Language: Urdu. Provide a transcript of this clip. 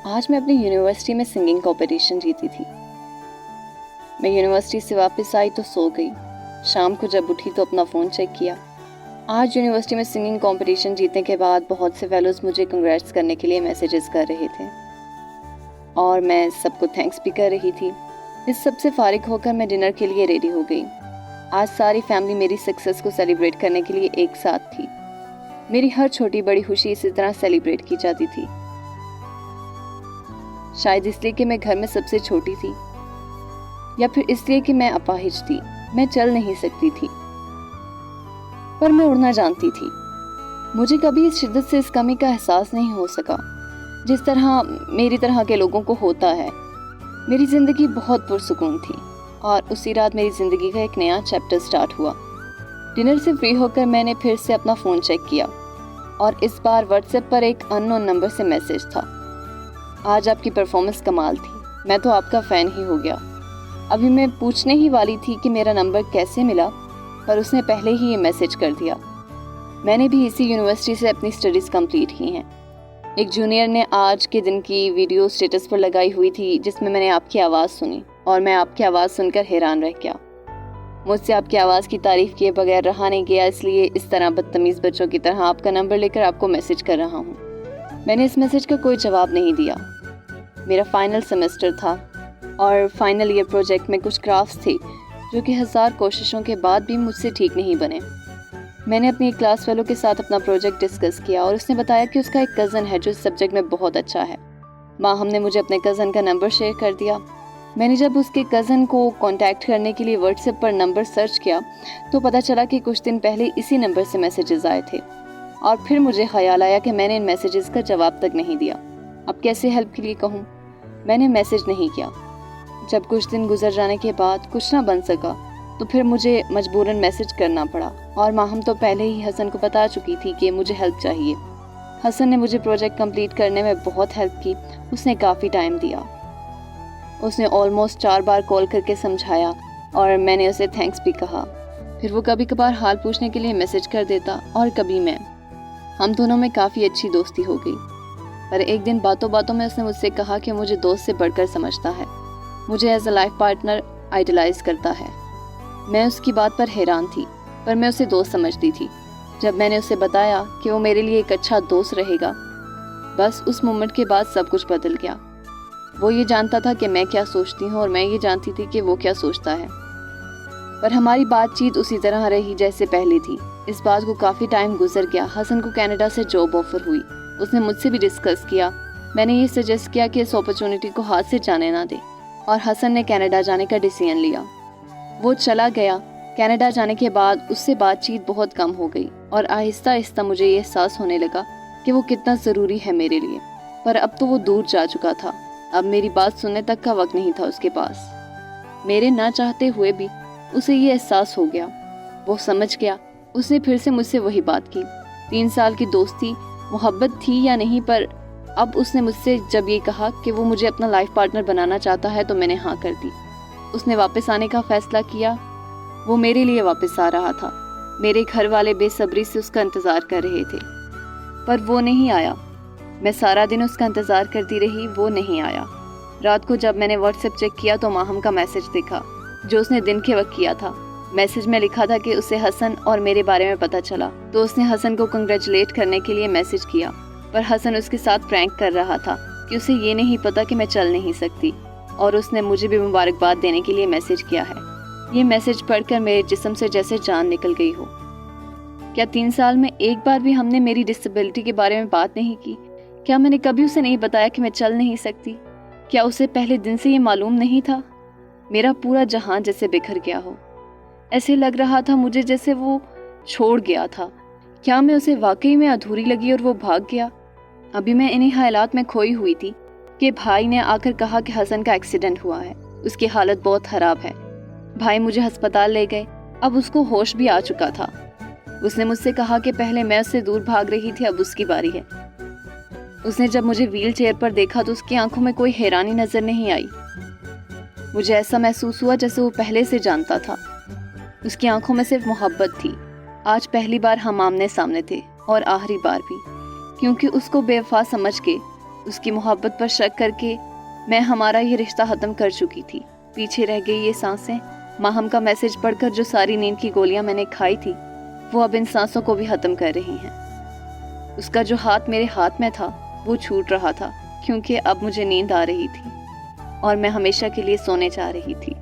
آج میں اپنی یونیورسٹی میں سنگنگ کمپٹیشن جیتی تھی۔ میں یونیورسٹی سے واپس آئی تو سو گئی۔ شام کو جب اٹھی تو اپنا فون چیک کیا۔ آج یونیورسٹی میں سنگنگ کمپٹیشن جیتنے کے بعد بہت سے فیلوز مجھے کنگریٹس کرنے کے لیے میسیجز کر رہے تھے اور میں سب کو تھینکس بھی کر رہی تھی۔ اس سب سے فارغ ہو کر میں ڈنر کے لیے ریڈی ہو گئی۔ آج ساری فیملی میری سکسیس کو سیلیبریٹ کرنے کے لیے ایک ساتھ تھی۔ میری ہر چھوٹی بڑی خوشی اسی طرح سیلیبریٹ کی جاتی تھی، شاید اس لیے کہ میں گھر میں سب سے چھوٹی تھی، یا پھر اس لیے کہ میں اپاہج تھی۔ میں چل نہیں سکتی تھی پر میں اڑنا جانتی تھی۔ مجھے کبھی اس شدت سے اس کمی کا احساس نہیں ہو سکا جس طرح میری طرح کے لوگوں کو ہوتا ہے۔ میری زندگی بہت پرسکون تھی اور اسی رات میری زندگی کا ایک نیا چیپٹر سٹارٹ ہوا۔ ڈنر سے فری ہو کر میں نے پھر سے اپنا فون چیک کیا اور اس بار واٹس ایپ پر ایک ان نون نمبر سے میسیج تھا۔ آج آپ کی پرفارمنس کمال تھی، میں تو آپ کا فین ہی ہو گیا۔ ابھی میں پوچھنے ہی والی تھی کہ میرا نمبر کیسے ملا، پر اس نے پہلے ہی یہ میسیج کر دیا۔ میں نے بھی اسی یونیورسٹی سے اپنی اسٹڈیز کمپلیٹ کی ہیں۔ ایک جونیئر نے آج کے دن کی ویڈیو اسٹیٹس پر لگائی ہوئی تھی جس میں نے آپ کی آواز سنی اور میں آپ کی آواز سن کر حیران رہ گیا۔ مجھ سے آپ کی آواز کی تعریف کیے بغیر رہا نہیں گیا، اس لیے اس طرح بدتمیز بچوں کی طرح آپ کا نمبر لے کر آپ کو میسیج کر رہا ہوں۔ میں نے اس میسیج کا کوئی جواب نہیں دیا۔ میرا فائنل سیمسٹر تھا اور فائنل ایئر پروجیکٹ میں کچھ کرافٹس تھے جو کہ 1000 کوششوں کے بعد بھی مجھ سے ٹھیک نہیں بنے۔ میں نے اپنی ایک کلاس فیلو کے ساتھ اپنا پروجیکٹ ڈسکس کیا اور اس نے بتایا کہ اس کا ایک کزن ہے جو اس سبجیکٹ میں بہت اچھا ہے۔ ہم نے مجھے اپنے کزن کا نمبر شیئر کر دیا۔ میں نے جب اس کے کزن کو کانٹیکٹ کرنے کے لیے واٹس ایپ پر نمبر سرچ کیا تو پتہ چلا کہ کچھ دن پہلے اسی نمبر سے میسیجز آئے تھے، اور پھر مجھے خیال آیا کہ میں نے ان میسیجز کا جواب تک نہیں دیا۔ اب کیسے ہیلپ کے لیے کہوں؟ میں نے میسیج نہیں کیا۔ جب کچھ دن گزر جانے کے بعد کچھ نہ بن سکا تو پھر مجھے مجبوراً میسیج کرنا پڑا، اور ماہم تو پہلے ہی حسن کو بتا چکی تھی کہ مجھے ہیلپ چاہیے۔ حسن نے مجھے پروجیکٹ کمپلیٹ کرنے میں بہت ہیلپ کی، اس نے کافی ٹائم دیا۔ اس نے آلموسٹ 4 بار کال کر کے سمجھایا اور میں نے اسے تھینکس بھی کہا۔ پھر وہ کبھی کبھار حال پوچھنے کے لیے میسیج کر دیتا اور کبھی میں۔ ہم دونوں میں کافی اچھی دوستی ہو گئی، پر ایک دن باتوں باتوں میں اس نے مجھ سے کہا کہ مجھے دوست سے بڑھ کر سمجھتا ہے، مجھے as a life partner idealise کرتا ہے۔ میں اس کی بات پر حیران تھی، پر میں اسے دوست سمجھتی تھی۔ جب میں نے اسے بتایا کہ وہ میرے لیے ایک اچھا دوست رہے گا، بس اس مومنٹ کے بعد سب کچھ بدل گیا۔ وہ یہ جانتا تھا کہ میں کیا سوچتی ہوں اور میں یہ جانتی تھی کہ وہ کیا سوچتا ہے، پر ہماری بات چیت اسی طرح رہی جیسے پہلے تھی۔ اس بات کو کافی ٹائم گزر گیا۔ حسن کو کینیڈا سے جاب آفر ہوئی، اس نے مجھ سے بھی ڈسکس کیا۔ میں نے یہ سجیسٹ کیا کہ اس اپرچونٹی کو ہاتھ سے جانے نہ دے، اور حسن نے کینیڈا جانے کا ڈیسیژن لیا۔ وہ چلا گیا۔ کینیڈا جانے کے بعد اس سے بات چیت بہت کم ہو گئی، اور آہستہ آہستہ مجھے یہ احساس ہونے لگا کہ وہ کتنا ضروری ہے میرے لیے۔ پر اب تو وہ دور جا چکا تھا، اب میری بات سننے تک کا وقت نہیں تھا اس کے پاس۔ میرے نہ چاہتے ہوئے بھی اسے یہ احساس ہو گیا، وہ سمجھ گیا۔ اس نے پھر سے مجھ سے وہی بات کی۔ 3 سال کی دوستی، محبت تھی یا نہیں، پر اب اس نے مجھ سے جب یہ کہا کہ وہ مجھے اپنا لائف پارٹنر بنانا چاہتا ہے تو میں نے ہاں کر دی۔ اس نے واپس آنے کا فیصلہ کیا۔ وہ میرے لیے واپس آ رہا تھا۔ میرے گھر والے بے صبری سے اس کا انتظار کر رہے تھے، پر وہ نہیں آیا۔ میں سارا دن اس کا انتظار کرتی رہی، وہ نہیں آیا۔ رات کو جب میں نے واٹس ایپ چیک کیا تو ماہم کا میسیج دیکھا جو اس نے دن کے وقت کیا تھا۔ میسیج میں لکھا تھا کہ اسے حسن اور میرے بارے میں پتہ چلا، تو اس نے حسن کو کنگریچولیٹ کرنے کے لیے میسیج کیا، پر حسن اس کے ساتھ پرینک کر رہا تھا کہ اسے یہ نہیں پتا کہ میں چل نہیں سکتی، اور اس نے مجھے بھی مبارکباد دینے کے لیے میسیج کیا ہے۔ یہ میسیج پڑھ کر میرے جسم سے جیسے جان نکل گئی ہو۔ کیا 3 سال میں ایک بار بھی ہم نے میری ڈسیبلٹی کے بارے میں بات نہیں کی؟ کیا میں نے کبھی اسے نہیں بتایا کہ میں چل نہیں سکتی؟ کیا اسے پہلے دن سے یہ معلوم نہیں تھا؟ میرا پورا جہان جیسے بکھر گیا ہو۔ ایسے لگ رہا تھا مجھے جیسے وہ چھوڑ گیا تھا۔ کیا میں اسے واقعی میں ادھوری لگی اور وہ بھاگ گیا؟ ابھی میں انہی حالات میں کھوئی ہوئی تھی کہ بھائی نے آ کر کہا کہ حسن کا ایکسیڈنٹ ہوا ہے، اس کی حالت بہت خراب ہے۔ بھائی مجھے ہسپتال لے گئے، اب اس کو ہوش بھی آ چکا تھا۔ اس نے مجھ سے کہا کہ پہلے میں اس سے دور بھاگ رہی تھی، اب اس کی باری ہے۔ اس نے جب مجھے ویل چیئر پر دیکھا تو اس کی آنکھوں میں کوئی حیرانی نظر نہیں آئی۔ مجھے ایسا محسوس ہوا جیسے وہ پہلے سے جانتا تھا۔ اس کی آنکھوں میں صرف محبت تھی۔ آج پہلی بار ہم آمنے سامنے تھے، اور آخری بار بھی، کیونکہ اس کو بے وفا سمجھ کے اس کی محبت پر شک کر کے میں ہمارا یہ رشتہ ختم کر چکی تھی۔ پیچھے رہ گئی یہ سانسیں، ماہم کا میسج پڑھ کر جو ساری نیند کی گولیاں میں نے کھائی تھی وہ اب ان سانسوں کو بھی ختم کر رہی ہیں۔ اس کا جو ہاتھ میرے ہاتھ میں تھا وہ چھوٹ رہا تھا، کیونکہ اب مجھے نیند آ رہی تھی اور میں ہمیشہ کے لیے سونے جا رہی تھی۔